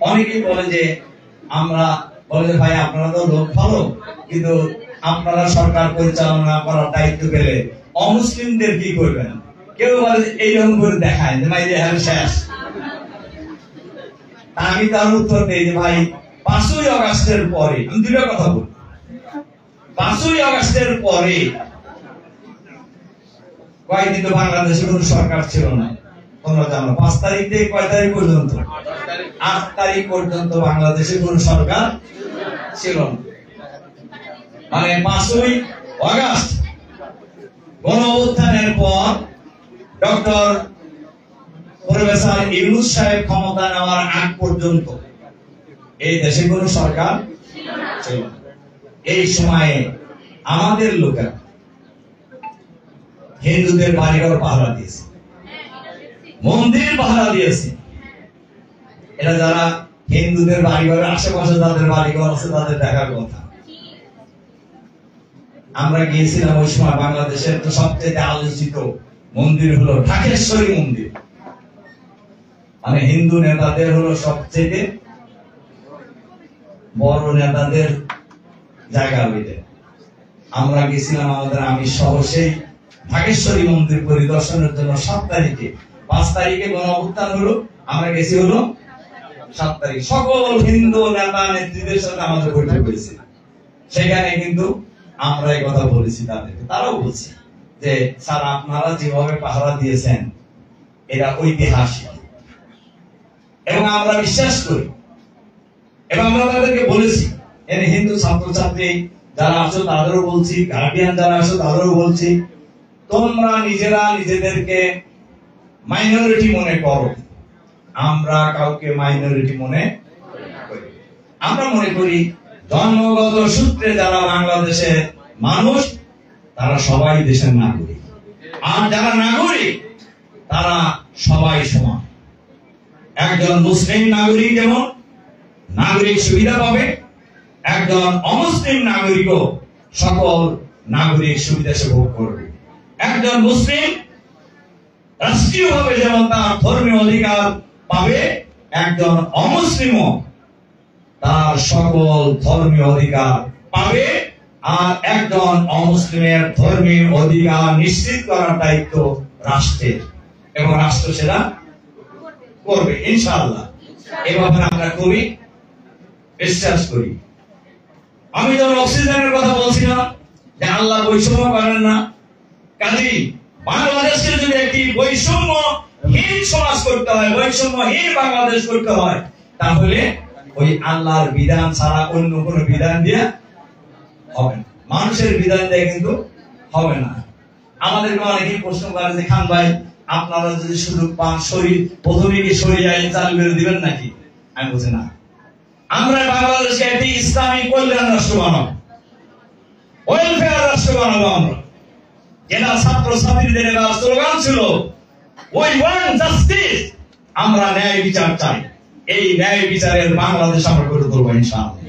অনেকেই বলে যে আমরা বলে যে ভাই আপনারা তো লোক ভালো, কিন্তু আপনারা সরকার পরিচালনা করার দায়িত্ব পেলে অমুসলিমদের কি করবেন? কেউ বলে এইরকম করে দেখায় যে ভাই শেষ। আমি তার উত্তর দিই যে ভাই 5ই আগস্টের পরে, আমি দুটো কথা বলি, 5ই আগস্টের পরে কয়েকদিন তো বাংলাদেশে কোন সরকার ছিল না। 5 তারিখ থেকে কয় তারিখ পর্যন্ত? 8 তারিখ পর্যন্ত বাংলাদেশে কোন সরকার ছিল না। মানে 5ই আগস্ট গণঅভ্যুত্থানের পর ডক্টর প্রফেসর ইউনূস সাহেব ক্ষমতা নেওয়ার আগ পর্যন্ত এই দেশে কোন সরকার ছিল না। এই সময়ে আমাদের লোকেরা হিন্দুদের বাড়িঘর পাহারা দিয়েছে, মন্দির পাহারা দিয়েছে। এরা যারা হিন্দুদের বাড়িঘরের আশেপাশে যাদের বাড়িঘর আছে তাদের দেখার কথা। আমরা গিয়েছিলাম ওই সময়, বাংলাদেশের তো সবচেয়ে আলোচিত মন্দির হলো ঢাকেশ্বরী মন্দির, মানে হিন্দু নেতাদের হলো সবচেয়ে বড় নেতাদের জায়গা হইতে। আমরা গেছিলাম আমাদের আমি সহ সেই ঢাকেশ্বরী মন্দির পরিদর্শনের জন্য 7 তারিখে। 5 তারিখে গণঅভ্যুত্থান হলো, আমরা গেছি হলো 7 তারিখ। সকল হিন্দু নেতা নেত্রীদের সাথে আমাদের বৈঠক হয়েছে। সেখানে কিন্তু আমরা এই কথা বলেছি তাদেরকে, তারাও বলছে যে স্যার আপনারা যেভাবে পাহারা দিয়েছেন এটা ঐতিহাসিক এবং আমরা বিশ্বাস করি। এবং আমরা তাদেরকে বলেছি, এর হিন্দু ছাত্রছাত্রী যারা আছো তাদেরও বলছি, গার্ডিয়ান যারা আছো তাদেরও বলছি, তোমরা নিজেরা নিজেদেরকে মাইনরিটি মনে করো, আমরা কাউকে মাইনরিটি মনে করি। আমরা মনে করি জন্মগত সূত্রে যারা বাংলাদেশের মানুষ তারা সবাই দেশের নাগরিক, আর যারা নাগরিক তারা সবাই সমান। একজন মুসলিম নাগরিক যেমন নাগরিক সুবিধা পাবে, একজন অমুসলিম নাগরিকও সকল নাগরিক সুবিধা সে ভোগ করবে। একজন মুসলিম রাষ্ট্রীয়ভাবে যেমন তার ধর্মীয় অধিকার পাবে, একজন অমুসলিমও তার সকল ধর্মীয় অধিকার পাবে। আর একজন অমুসলিমের ধর্মীয় অধিকার নিশ্চিত করার দায়িত্ব রাষ্ট্রের, এবং রাষ্ট্র সেটা করবে ইনশাআল্লাহ। এভাবে আমরা খুবই বিশ্বাস করি। আমি যখন অক্সিজেনের কথা বলছিলাম যে আল্লাহ বৈষম্য করেন না, কাজেই বাংলাদেশকে যদি একটি বৈষম্যহীন সমাজ করতে হয়, বৈষম্যহীন বাংলাদেশ করতে হয়, তাহলে ওই আল্লাহর বিধান ছাড়া অন্য কোনো বিধান দিয়ে হবে না। মানুষের বিধান দিয়ে কিন্তু হবে না। আমাদেরকে অনেকেই প্রশ্ন করে যে খান ভাই আপনারা যদি সুযোগ পান শরীর প্রথমে কি শরীর আইন চালু করে দিবেন নাকি? আমি বলছি না, আমরা বাংলাদেশকে একটি ইসলামী কল্যাণ রাষ্ট্র বানাবো, ওয়েলফেয়ার রাষ্ট্র বানাবো। আমরা যেটা ছাত্র ছাত্রীদের স্লোগান ছিল উই ওয়ান্ট জাস্টিস, আমরা ন্যায় বিচার চাই। এই ন্যায় বিচারের বাংলাদেশ আমরা গড়ে তুলবো ইনশাআল্লাহ।